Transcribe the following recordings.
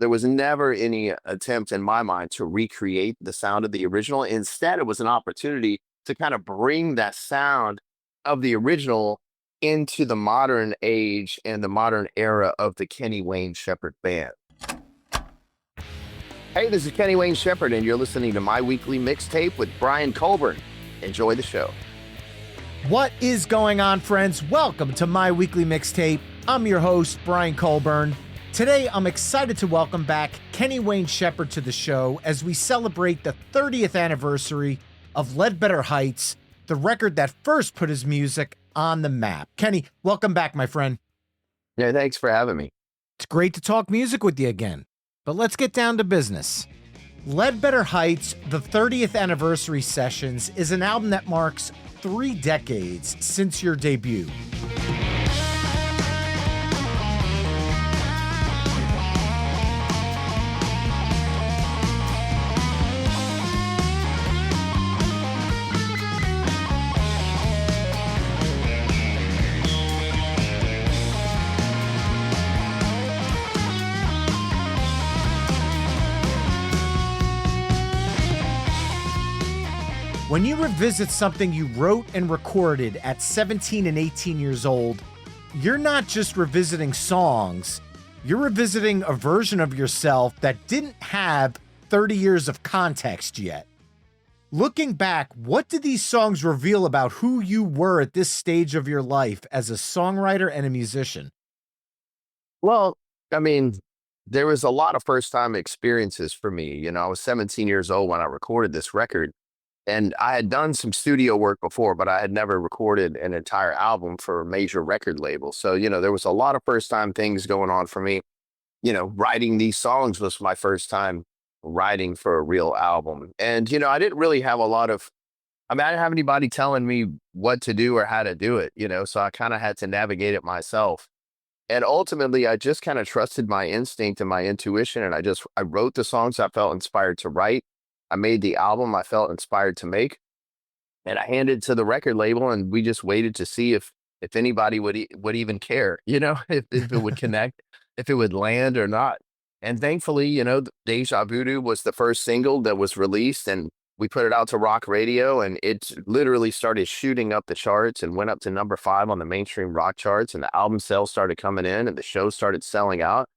There was never any attempt in my mind to recreate the sound of the original. Instead, it was an opportunity to kind of bring that sound of the original into the modern age and the modern era of the Kenny Wayne Shepherd Band. Hey, this is Kenny Wayne Shepherd, and you're listening to my weekly mixtape with Brian Colburn. Enjoy the show. What is going on, friends? Welcome to my weekly mixtape. I'm your host, Brian Colburn. Today, I'm excited to welcome back Kenny Wayne Shepherd to the show as we celebrate the 30th anniversary of Ledbetter Heights, the record that first put his music on the map. Kenny, welcome back, my friend. Yeah, thanks for having me. It's great to talk music with you again, but let's get down to business. Ledbetter Heights, the 30th anniversary sessions, is an album that marks 3 decades since your debut. When you revisit something you wrote and recorded at 17 and 18 years old, you're not just revisiting songs, you're revisiting a version of yourself that didn't have 30 years of context yet. Looking back, what did these songs reveal about who you were at this stage of your life as a songwriter and a musician? Well, I mean, there was a lot of first time experiences for me. I was 17 years old when I recorded this record. And I had done some studio work before, but I had never recorded an entire album for a major record label. So, there was a lot of first time things going on for me. Writing these songs was my first time writing for a real album. And, I didn't really have I didn't have anybody telling me what to do or how to do it, so I kind of had to navigate it myself. And ultimately, I just kind of trusted my instinct and my intuition. And I wrote the songs I felt inspired to write. I made the album I felt inspired to make, and I handed it to the record label, and we just waited to see if anybody would even care, if it would connect, if it would land or not. And thankfully, Deja Voodoo was the first single that was released, and we put it out to rock radio, and it literally started shooting up the charts and went up to number 5 on the mainstream rock charts, and the album sales started coming in, and the show started selling out.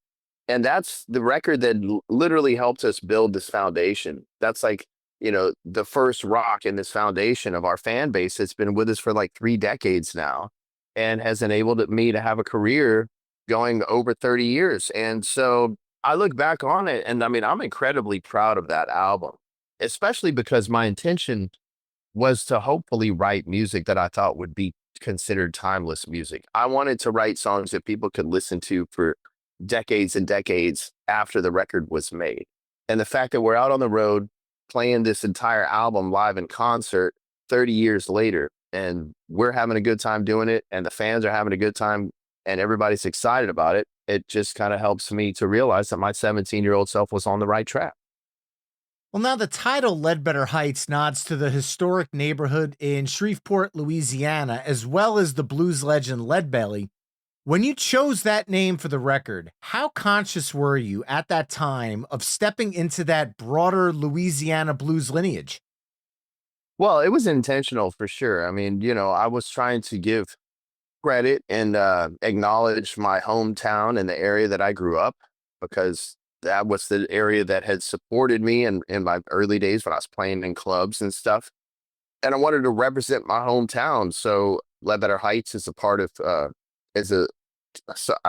And that's the record that literally helped us build this foundation. That's like, the first rock in this foundation of our fan base that's been with us for like 3 decades now and has enabled me to have a career going over 30 years. And so I look back on it and I'm incredibly proud of that album, especially because my intention was to hopefully write music that I thought would be considered timeless music. I wanted to write songs that people could listen to for decades and decades after the record was made. And the fact that we're out on the road playing this entire album live in concert 30 years later, and we're having a good time doing it, and the fans are having a good time, and everybody's excited about it, it just kind of helps me to realize that my 17-year-old self was on the right track. Well, now the title Ledbetter Heights nods to the historic neighborhood in Shreveport, Louisiana, as well as the blues legend Leadbelly. When you chose that name for the record, how conscious were you at that time of stepping into that broader Louisiana blues lineage? Well, it was intentional for sure. I was trying to give credit and acknowledge my hometown and the area that I grew up, because that was the area that had supported me in my early days when I was playing in clubs and stuff. And I wanted to represent my hometown. So Ledbetter Heights is a part of, is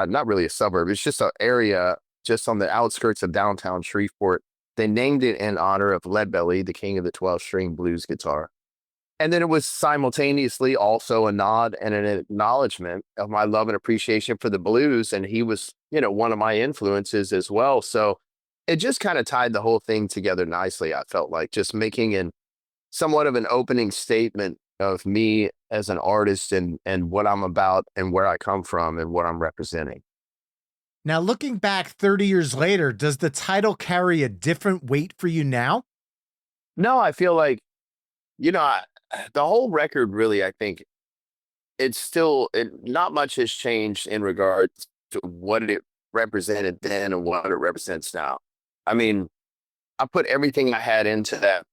not really a suburb. It's just an area just on the outskirts of downtown Shreveport. They named it in honor of Leadbelly, the king of the 12-string blues guitar. And then it was simultaneously also a nod and an acknowledgement of my love and appreciation for the blues. And he was, one of my influences as well. So it just kind of tied the whole thing together nicely. I felt like just making somewhat of an opening statement of me as an artist and what I'm about and where I come from and what I'm representing. Now, looking back 30 years later, does the title carry a different weight for you now? No, I feel like, the whole record really, I think not much has changed in regards to represented then and what it represents now. I mean, I put everything I had into that,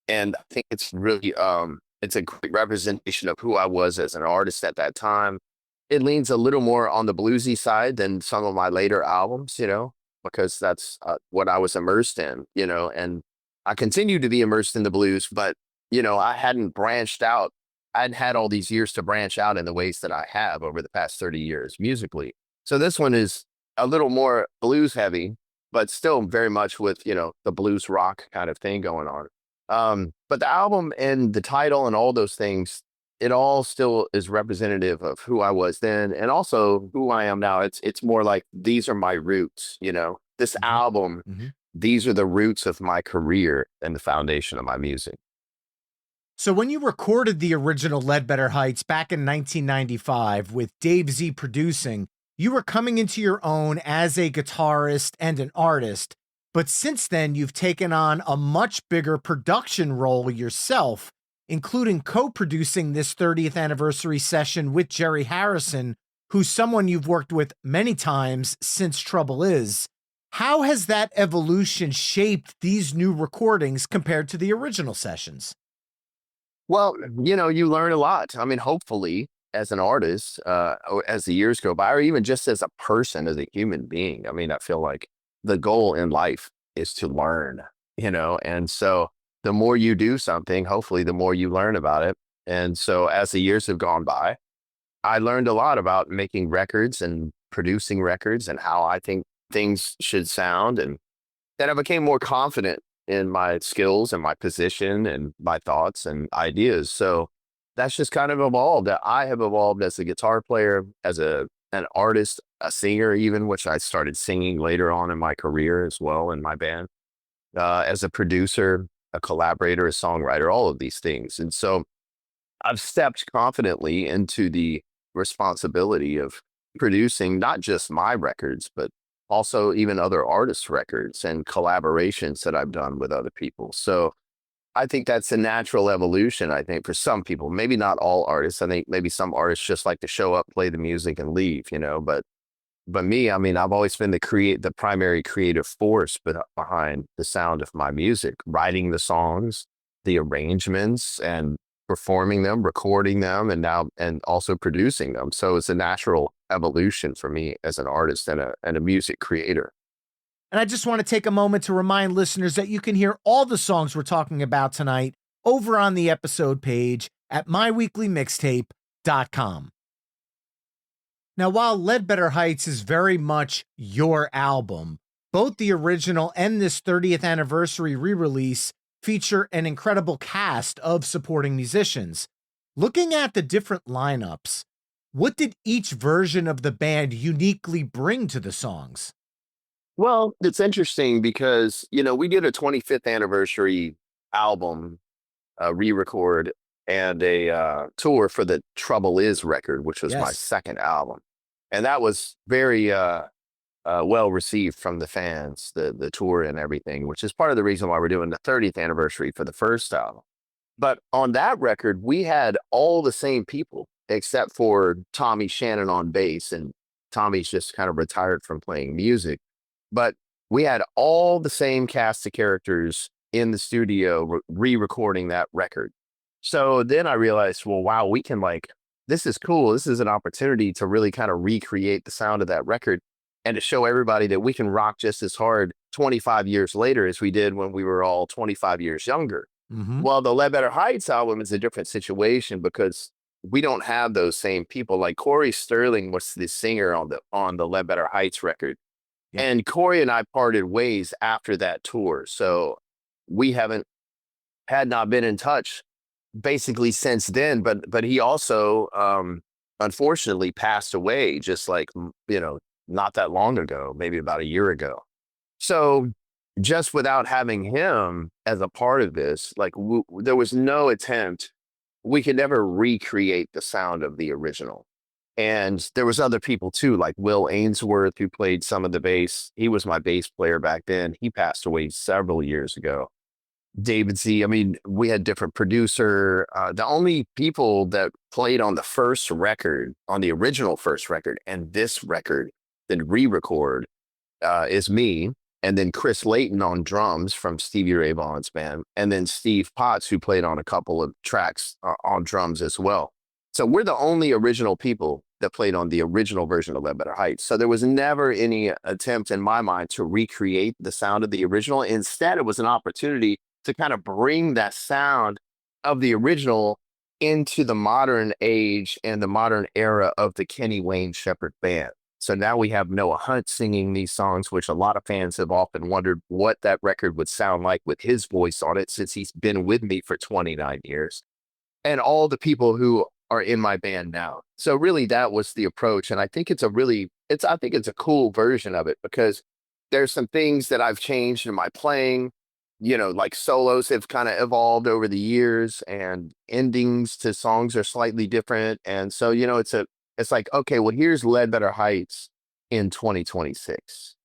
and I think it's really it's a great representation of who I was as an artist at that time. It leans a little more on the bluesy side than some of my later albums, because that's what I was immersed in, and I continue to be immersed in the blues, but I hadn't branched out. I'd had all these years to branch out in the ways that I have over the past 30 years musically. So this one is a little more blues heavy, but still very much with, the blues rock kind of thing going on. But the album and the title and all those things, it all still is representative of who I was then and also who I am now. It's more like these are my roots, This Mhm. album, Mhm. these are the roots of my career and the foundation of my music. So when you recorded the original Ledbetter Heights back in 1995 with Dave Z producing, you were coming into your own as a guitarist and an artist. But since then, you've taken on a much bigger production role yourself, including co-producing this 30th anniversary session with Jerry Harrison, who's someone you've worked with many times since Trouble Is. How has that evolution shaped these new recordings compared to the original sessions? Well, you learn a lot. I mean, hopefully, as an artist, or as the years go by, or even just as a person, as a human being. I mean, I feel like the goal in life is to learn, and so the more you do something, hopefully, the more you learn about it. And so as the years have gone by, I learned a lot about making records and producing records and how I think things should sound. And then I became more confident in my skills and my position and my thoughts and ideas. So that's just kind of evolved. That I have evolved as a guitar player, as an artist, a singer, even, which I started singing later on in my career as well in my band, as a producer, a collaborator, a songwriter, all of these things. And so I've stepped confidently into the responsibility of producing not just my records, but also even other artists' records and collaborations that I've done with other people. So I think that's a natural evolution, I think, for some people. Maybe not all artists. I think maybe some artists just like to show up, play the music, and leave, but me, I mean, I've always been the primary creative force behind the sound of my music, writing the songs, the arrangements, and performing them, recording them, and also producing them. So it's a natural evolution for me as an artist and a music creator. And I just want to take a moment to remind listeners that you can hear all the songs we're talking about tonight over on the episode page at myweeklymixtape.com. Now, while Ledbetter Heights is very much your album, both the original and this 30th anniversary re release feature an incredible cast of supporting musicians. Looking at the different lineups, what did each version of the band uniquely bring to the songs? Well, it's interesting because, we did a 25th anniversary album, re-record, and a tour for the Trouble Is record, which was my Yes. second album. And that was very well received from the fans, the tour and everything, which is part of the reason why we're doing the 30th anniversary for the first album. But on that record, we had all the same people except for Tommy Shannon on bass, and Tommy's just kind of retired from playing music. But we had all the same cast of characters in the studio re-recording that record. So then I realized, well, wow, we can this is cool. This is an opportunity to really kind of recreate the sound of that record and to show everybody that we can rock just as hard 25 years later as we did when we were all 25 years younger. Mm-hmm. Well, the Ledbetter Heights album is a different situation because we don't have those same people. Like Corey Sterling was the singer on the Ledbetter Heights record. Yeah. And Corey and I parted ways after that tour. So we had not been in touch basically since then, but he also unfortunately passed away just not that long ago, maybe about a year ago. So just without having him as a part of this, there was no attempt. We could never recreate the sound of the original. And there was other people too, like Will Ainsworth, who played some of the bass. He was my bass player back then. He passed away several years ago. David Z. I mean, we had different producer. The only people that played on the original first record, and this record, then re-record is me, and then Chris Layton on drums from Stevie Ray Vaughan's band, and then Steve Potts, who played on a couple of tracks on drums as well. So we're the only original people that played on the original version of Ledbetter Heights. So there was never any attempt in my mind to recreate the sound of the original. Instead, it was an opportunity to kind of bring that sound of the original into the modern age and the modern era of the Kenny Wayne Shepherd band. So now we have Noah Hunt singing these songs, which a lot of fans have often wondered what that record would sound like with his voice on it, since he's been with me for 29 years. And all the people who are in my band now. So really that was the approach. And I think it's a cool version of it, because there's some things that I've changed in my playing, like solos have kind of evolved over the years, and endings to songs are slightly different. And so, it's like, okay, well, here's Ledbetter Heights in 2026.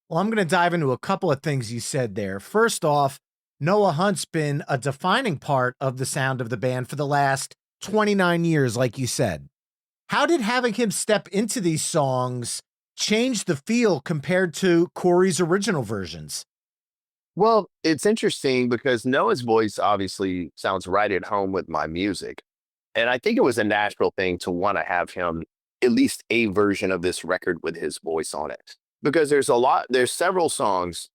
Well, I'm going to dive into a couple of things you said there. First off, Noah Hunt's been a defining part of the sound of the band for the last 29 years, like you said. How did having him step into these songs change the feel compared to Corey's original versions? Well, it's interesting because Noah's voice obviously sounds right at home with my music. And I think it was a natural thing to want to have him at least a version of this record with his voice on it. Because there's several songs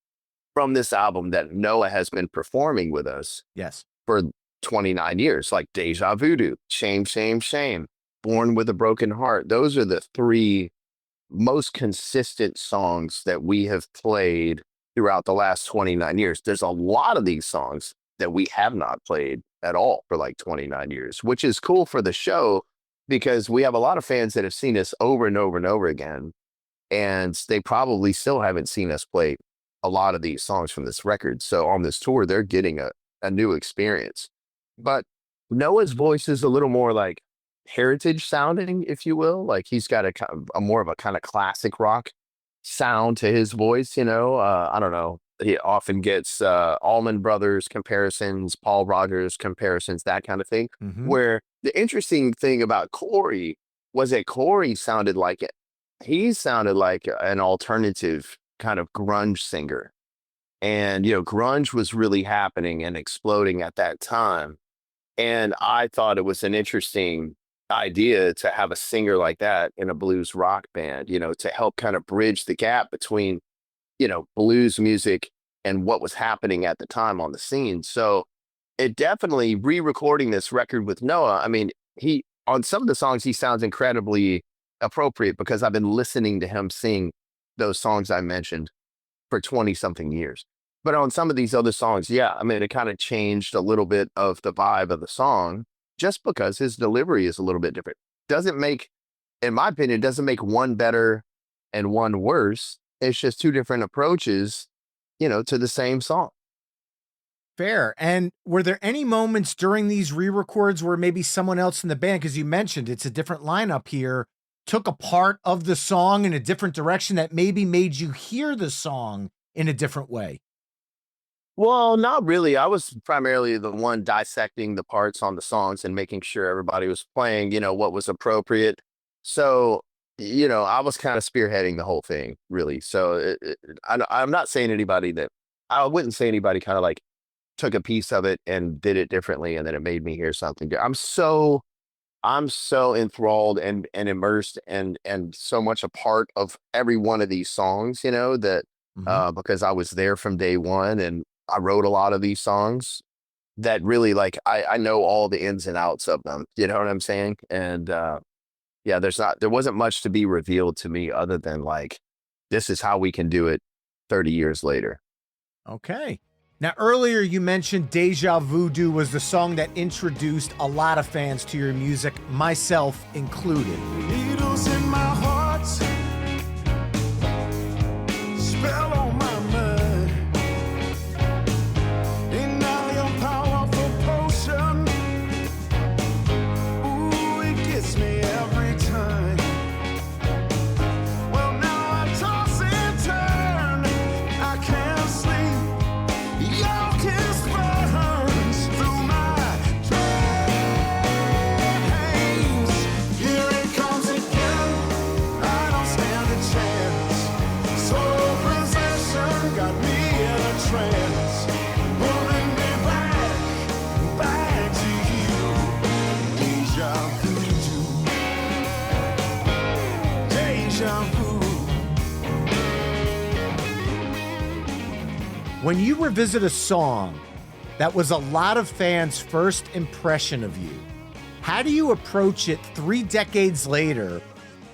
from this album that Noah has been performing with us Yes. for 29 years, like Deja Voodoo, Shame, Shame, Shame, Born with a Broken Heart. Those are the three most consistent songs that we have played throughout the last 29 years. There's a lot of these songs that we have not played at all for like 29 years, which is cool for the show, because we have a lot of fans that have seen us over and over and over again, and they probably still haven't seen us play a lot of these songs from this record. So on this tour, they're getting a new experience. But Noah's voice is a little more like heritage sounding, if you will. Like he's got a more of a kind of classic rock sound to his voice, I don't know. He often gets Allman Brothers comparisons, Paul Rogers comparisons, that kind of thing. Mm-hmm. Where the interesting thing about Corey was that Corey sounded like it. He sounded like an alternative kind of grunge singer. And, grunge was really happening and exploding at that time. And I thought it was an interesting idea to have a singer like that in a blues rock band, to help kind of bridge the gap between, blues music and what was happening at the time on the scene. So it definitely, re-recording this record with Noah, I mean, on some of the songs, he sounds incredibly appropriate because I've been listening to him sing those songs I mentioned for 20 something years. But on some of these other songs, yeah, I mean, it kind of changed a little bit of the vibe of the song just because his delivery is a little bit different. In my opinion, doesn't make one better and one worse. It's just two different approaches, to the same song. Fair. And were there any moments during these re-records where maybe someone else in the band, because you mentioned it's a different lineup here, took a part of the song in a different direction that maybe made you hear the song in a different way? Well, not really. I was primarily the one dissecting the parts on the songs and making sure everybody was playing, what was appropriate. So, I was kind of spearheading the whole thing, really. So I'm not saying I wouldn't say anybody kind of like took a piece of it and did it differently, and then it made me hear something. I'm so enthralled and immersed and so much a part of every one of these songs, that because I was there from day one and I wrote a lot of these songs, that really like I know all the ins and outs of them. You know what I'm saying? And yeah, there wasn't much to be revealed to me other than like, this is how we can do it 30 years later. Okay. Now, earlier you mentioned Deja Voodoo was the song that introduced a lot of fans to your music, myself included. Needles in my heart, spell on my mind. In now your powerful potion, ooh, it gets me every time. Well, now I toss and turn, I can't sleep. Your kiss burns through my dreams. Here it comes again. trance, pulling me back to you. Deja voodoo, deja vu. When you revisit a song that was a lot of fans' first impression of you, how do you approach it 3 decades later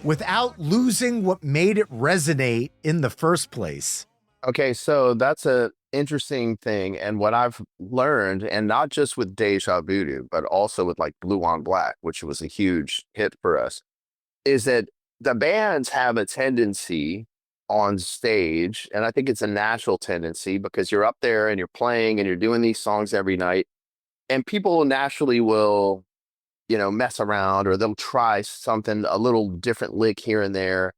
without losing what made it resonate in the first place? Okay, so that's a interesting thing. And what I've learned, and not just with Deja Voodoo, but also with like Blue on Black, which was a huge hit for us, is that the bands have a tendency on stage, and I think it's a natural tendency because you're up there and you're playing and you're doing these songs every night, and people naturally will, mess around, or they'll try something, a little different lick here and there,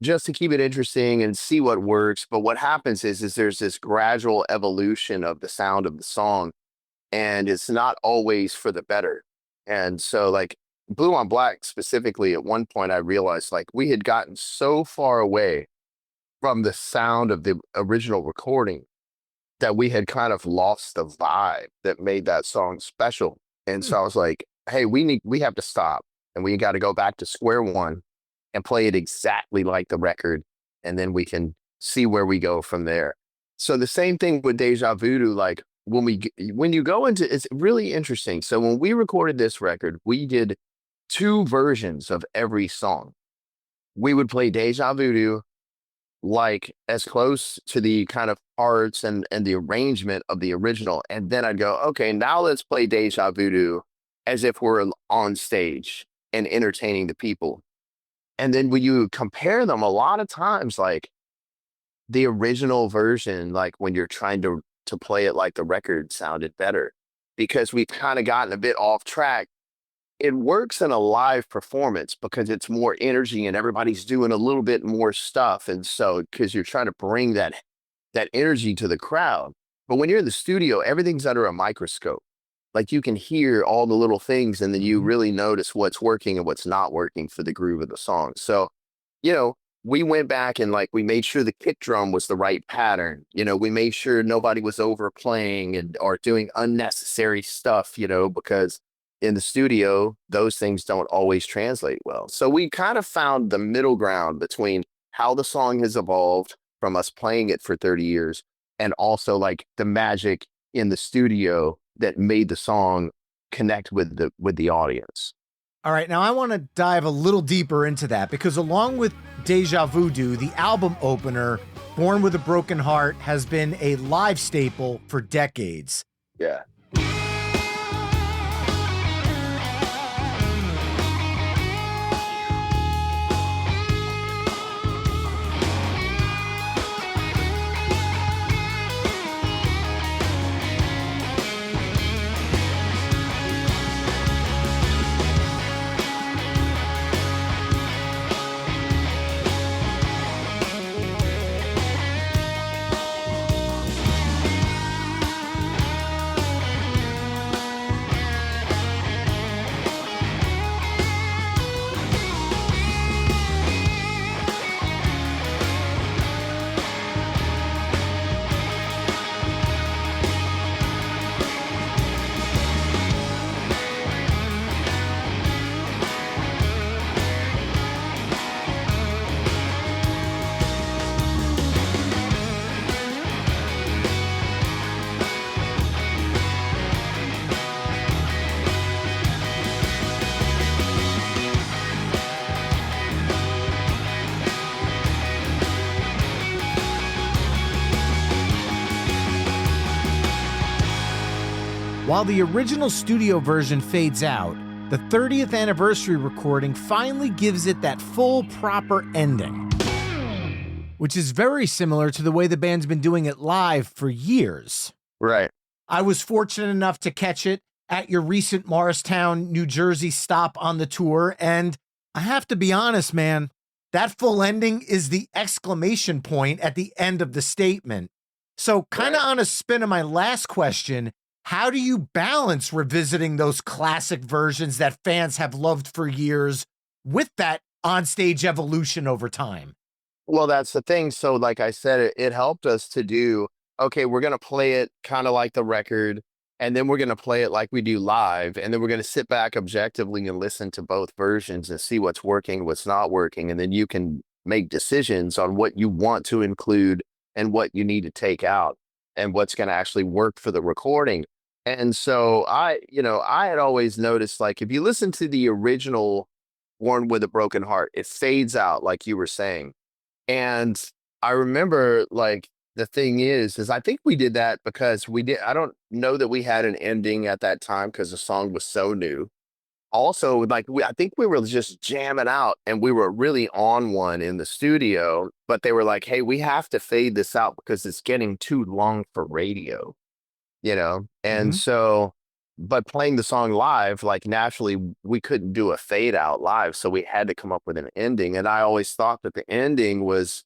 just to keep it interesting and see what works. But what happens is there's this gradual evolution of the sound of the song, and it's not always for the better. And so, like, Blue on Black specifically, at one point I realized like we had gotten so far away from the sound of the original recording that we had kind of lost the vibe that made that song special. And so I was like, hey, we have to stop, and we got to go back to square one and play it exactly like the record, and then we can see where we go from there. So the same thing with Deja Voodoo, like when you go into, it's really interesting. So when we recorded this record, we did 2 versions of every song. We would play Deja Voodoo like as close to the kind of parts and the arrangement of the original, and then I'd go, okay, now let's play Deja Voodoo as if we're on stage and entertaining the people. And then when you compare them, a lot of times, like the original version, like when you're trying to play it like the record, sounded better because we've kind of gotten a bit off track. It works in a live performance because it's more energy and everybody's doing a little bit more stuff. And so, because you're trying to bring that energy to the crowd. But when you're in the studio, everything's under a microscope. Like you can hear all the little things, and then you really notice what's working and what's not working for the groove of the song. So, we went back and like we made sure the kick drum was the right pattern. We made sure nobody was overplaying or doing unnecessary stuff, because in the studio, those things don't always translate well. So we kind of found the middle ground between how the song has evolved from us playing it for 30 years and also like the magic in the studio that made the song connect with the audience. All right, now I want to dive a little deeper into that because along with Deja Voodoo, the album opener, Born with a Broken Heart, has been a live staple for decades. Yeah. While the original studio version fades out, the 30th anniversary recording finally gives it that full, proper ending, which is very similar to the way the band's been doing it live for years. Right. I was fortunate enough to catch it at your recent Morristown, New Jersey stop on the tour, and I have to be honest, man, that full ending is the exclamation point at the end of the statement. So kind of on a spin of my last question, how do you balance revisiting those classic versions that fans have loved for years with that onstage evolution over time? Well, that's the thing. So like I said, it helped us to do okay, we're going to play it kind of like the record, and then we're going to play it like we do live. And then we're going to sit back objectively and listen to both versions and see what's working, what's not working. And then you can make decisions on what you want to include and what you need to take out and what's going to actually work for the recording. And so I had always noticed, like, if you listen to the original Born with a Broken Heart, it fades out, like you were saying. And I remember, like, the thing is I think we did that because I don't know that we had an ending at that time because the song was so new. Also, like, I think we were just jamming out and we were really on one in the studio, but they were like, hey, we have to fade this out because it's getting too long for radio, you know? And Mhm. so, but playing the song live, like, naturally we couldn't do a fade out live. So we had to come up with an ending. And I always thought that the ending was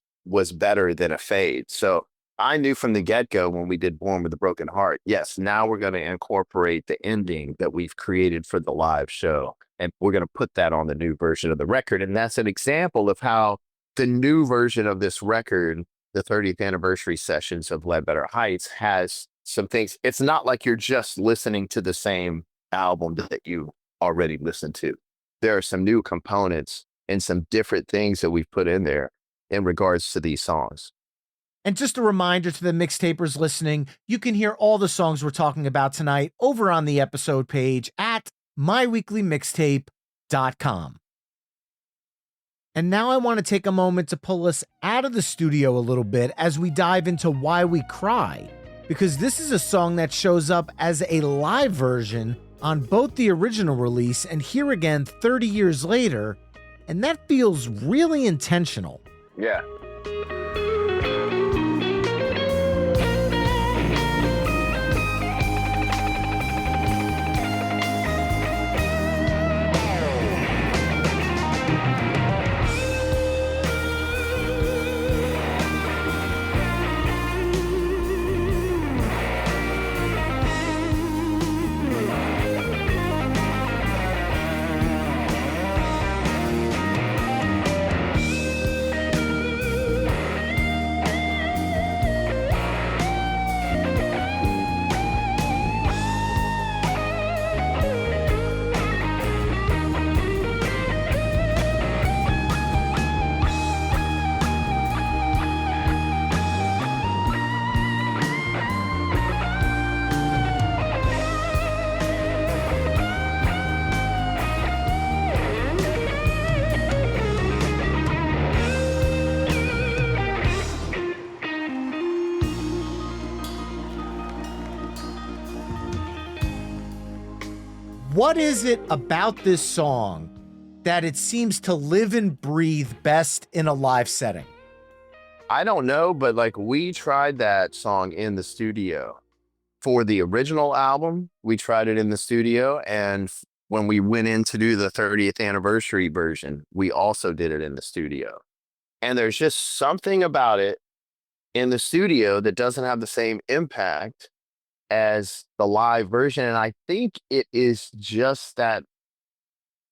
better than a fade. So I knew from the get-go when we did Born with a Broken Heart, yes, now we're going to incorporate the ending that we've created for the live show. And we're going to put that on the new version of the record. And that's an example of how the new version of this record, the 30th anniversary sessions of Ledbetter Heights, has some things. It's not like you're just listening to the same album that you already listened to. There are some new components and some different things that we've put in there in regards to these songs. And just a reminder to the mixtapers listening, you can hear all the songs we're talking about tonight over on the episode page at myweeklymixtape.com. And now I want to take a moment to pull us out of the studio a little bit as we dive into Why We Cry, because this is a song that shows up as a live version on both the original release and here again 30 years later, and that feels really intentional. Yeah. What is it about this song that it seems to live and breathe best in a live setting? I don't know, but like, we tried that song in the studio for the original album. We tried it in the studio. And when we went in to do the 30th anniversary version, we also did it in the studio. And there's just something about it in the studio that doesn't have the same impact as the live version. And I think it is just that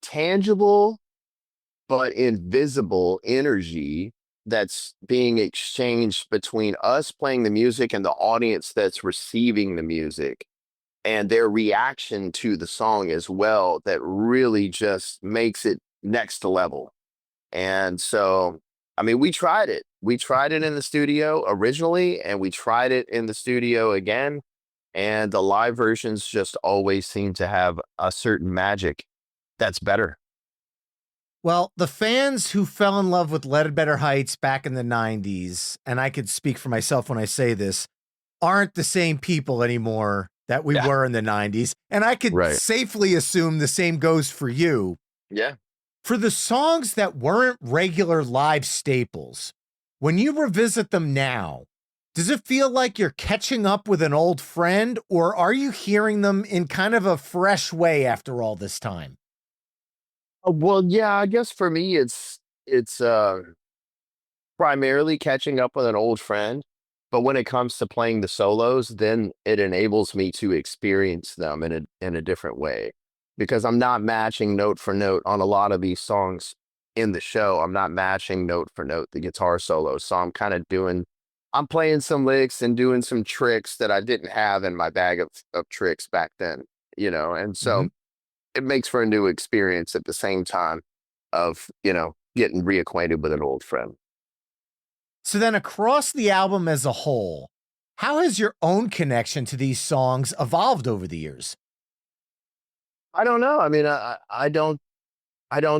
tangible but invisible energy that's being exchanged between us playing the music and the audience that's receiving the music and their reaction to the song as well, that really just makes it next level. And so, I mean, we tried it. We tried it in the studio originally, and we tried it in the studio again. And the live versions just always seem to have a certain magic that's better. Well, the fans who fell in love with Ledbetter Heights back in the 90s, and I could speak for myself when I say this, aren't the same people anymore that we Yeah. were in the 90s. And I could Right. safely assume the same goes for you. Yeah. For the songs that weren't regular live staples, when you revisit them now, does it feel like you're catching up with an old friend, or are you hearing them in kind of a fresh way after all this time? Well, yeah, I guess for me, it's primarily catching up with an old friend. But when it comes to playing the solos, then it enables me to experience them in a different way, because I'm not matching note for note on a lot of these songs in the show. I'm not matching note for note the guitar solos. So I'm kind of doing I'm playing some licks and doing some tricks that I didn't have in my bag of tricks back then, and Mhm. so it makes for a new experience at the same time of, getting reacquainted with an old friend. So then across the album as a whole, how has your own connection to these songs evolved over the years? I don't know. I mean, I don't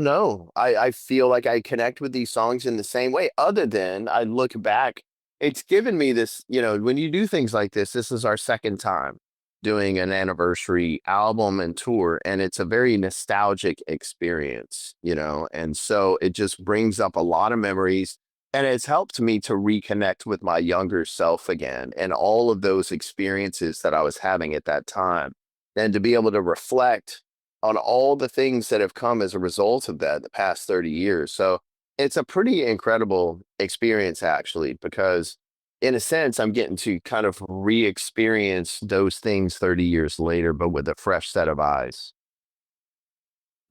know. I feel like I connect with these songs in the same way, other than I look back. It's given me this, when you do things like this is our second time doing an anniversary album and tour, and it's a very nostalgic experience, and so it just brings up a lot of memories. And it's helped me to reconnect with my younger self again and all of those experiences that I was having at that time. And to be able to reflect on all the things that have come as a result of that the past 30 years. So it's a pretty incredible experience, actually, because in a sense, I'm getting to kind of re experience those things 30 years later, but with a fresh set of eyes.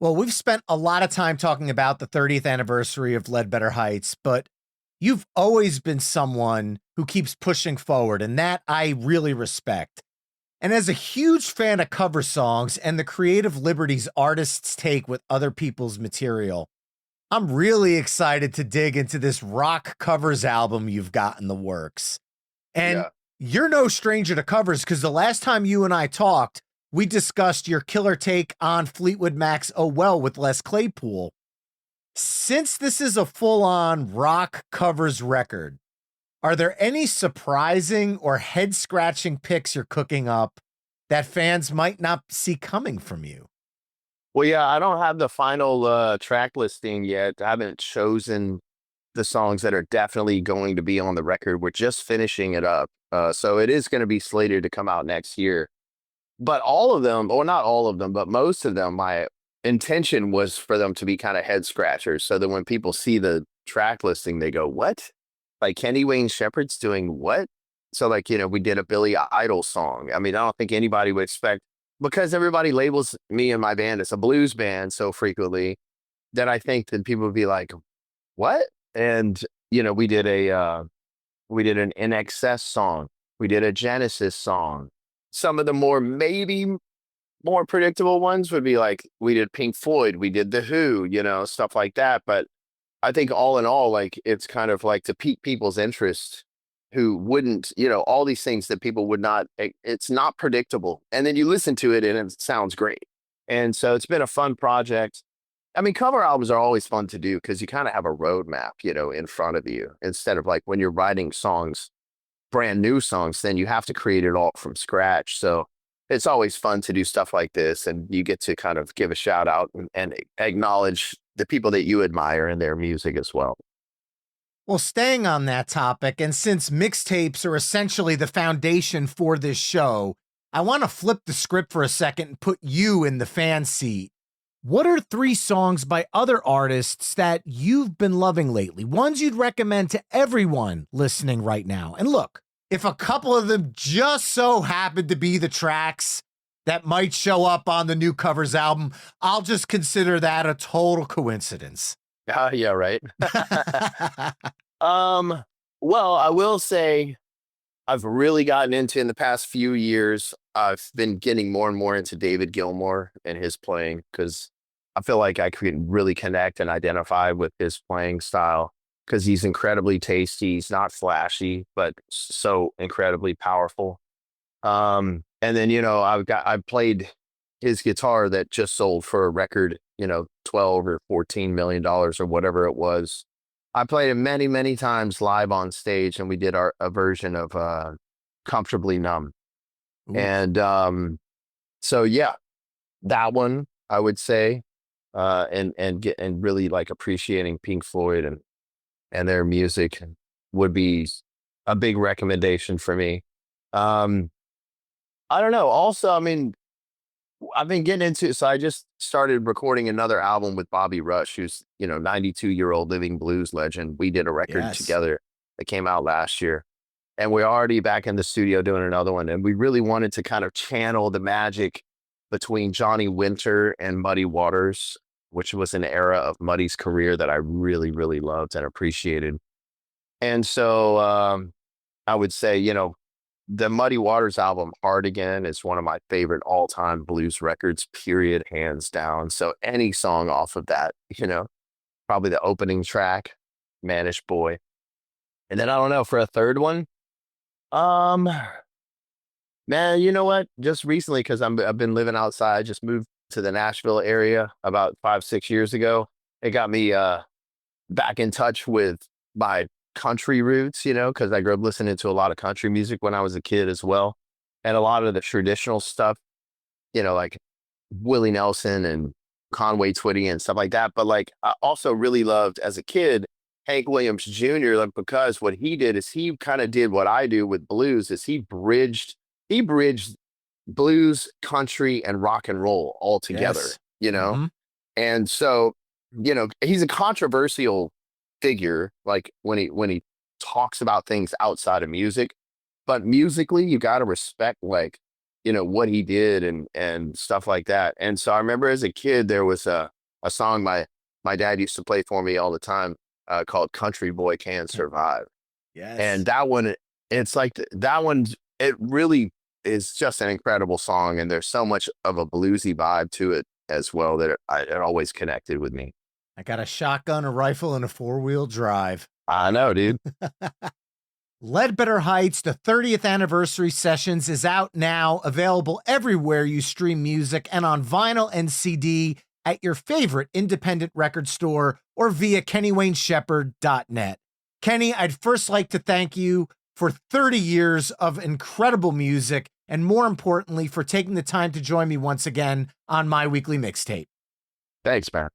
Well, we've spent a lot of time talking about the 30th anniversary of Ledbetter Heights, but you've always been someone who keeps pushing forward, and that I really respect. And as a huge fan of cover songs and the creative liberties artists take with other people's material, I'm really excited to dig into this rock covers album you've got in the works. And Yeah. you're no stranger to covers because the last time you and I talked, we discussed your killer take on Fleetwood Mac's Oh Well with Les Claypool. Since this is a full on rock covers record, are there any surprising or head scratching picks you're cooking up that fans might not see coming from you? Well, yeah, I don't have the final track listing yet. I haven't chosen the songs that are definitely going to be on the record. We're just finishing it up. So it is going to be slated to come out next year. But all of them, or not all of them, but most of them, my intention was for them to be kind of head scratchers so that when people see the track listing, they go, "What? Like Kenny Wayne Shepherd's doing what?" So, like, we did a Billy Idol song. I mean, I don't think anybody would expect, because everybody labels me and my band as a blues band so frequently, that I think that people would be like, "What?" And, we did an NXS song. We did a Genesis song. Some of the more maybe more predictable ones would be like we did Pink Floyd, we did The Who, stuff like that. But I think all in all, like it's kind of like to pique people's interest who wouldn't, all these things that people would not, it's not predictable. And then you listen to it and it sounds great. And so it's been a fun project. I mean, cover albums are always fun to do because you kind of have a roadmap, in front of you instead of like when you're writing songs, brand new songs, then you have to create it all from scratch. So it's always fun to do stuff like this. And you get to kind of give a shout out and acknowledge the people that you admire in their music as well. Well, staying on that topic, and since mixtapes are essentially the foundation for this show, I want to flip the script for a second and put you in the fan seat. What are three songs by other artists that you've been loving lately? Ones you'd recommend to everyone listening right now? And look, if a couple of them just so happen to be the tracks that might show up on the new covers album, I'll just consider that a total coincidence. Yeah, right. Um, well, I will say I've really gotten into in the past few years. I've been getting more and more into David Gilmour and his playing because I feel like I can really connect and identify with his playing style because he's incredibly tasty. He's not flashy, but so incredibly powerful. And then, I played his guitar that just sold for a record, 12 or $14 million or whatever it was. I played it many, many times live on stage, and we did a version of Comfortably Numb. Ooh. And so yeah, that one I would say, and really like appreciating Pink Floyd and their music would be a big recommendation for me. Um, I don't know. Also, I mean, I've been getting into, so I just started recording another album with Bobby Rush, who's, 92-year-old living blues legend. We did a record Yes. together that came out last year. And we're already back in the studio doing another one. And we really wanted to kind of channel the magic between Johnny Winter and Muddy Waters, which was an era of Muddy's career that I really, really loved and appreciated. And so I would say, the Muddy Waters album, Hard Again, is one of my favorite all time blues records, period, hands down. So any song off of that, probably the opening track, Manish Boy. And then I don't know, for a third one, um, man, you know what? Just recently, because I've been living outside, just moved to the Nashville area about 5, 6 years ago. It got me back in touch with my country roots, because I grew up listening to a lot of country music when I was a kid as well. And a lot of the traditional stuff, like Willie Nelson and Conway Twitty and stuff like that. But like I also really loved as a kid Hank Williams Jr. Like, because what he did is he kind of did what I do with blues is he bridged blues, country, and rock and roll all together, Yes. you know? Mhm. And so, he's a controversial figure, like when he talks about things outside of music, but musically, you got to respect like, what he did and stuff like that. And so I remember as a kid, there was a song my dad used to play for me all the time called Country Boy Can Survive. Yes. And that one, it's like that one, it really is just an incredible song. And there's so much of a bluesy vibe to it as well that it always connected with me. I got a shotgun, a rifle, and a four-wheel drive. I know, dude. Ledbetter Heights, the 30th anniversary sessions is out now, available everywhere you stream music and on vinyl and CD at your favorite independent record store or via KennyWayneShepherd.net. Kenny, I'd first like to thank you for 30 years of incredible music and more importantly, for taking the time to join me once again on my weekly mixtape. Thanks, man.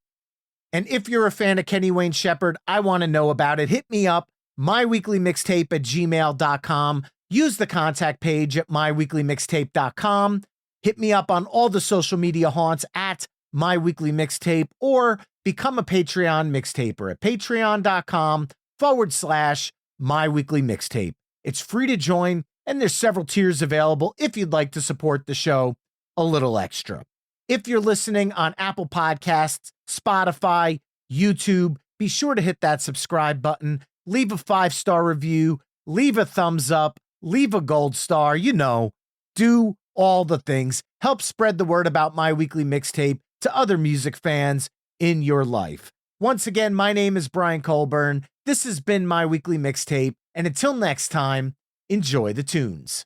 And if you're a fan of Kenny Wayne Shepherd, I want to know about it. Hit me up, myweeklymixtape@gmail.com. Use the contact page at myweeklymixtape.com. Hit me up on all the social media haunts at myweeklymixtape or become a Patreon mixtaper at patreon.com/myweeklymixtape. It's free to join, and there's several tiers available if you'd like to support the show a little extra. If you're listening on Apple Podcasts, Spotify, YouTube, be sure to hit that subscribe button, leave a 5-star review, leave a thumbs up, leave a gold star, do all the things. Help spread the word about My Weekly Mixtape to other music fans in your life. Once again, my name is Brian Colburn. This has been My Weekly Mixtape, and until next time, enjoy the tunes.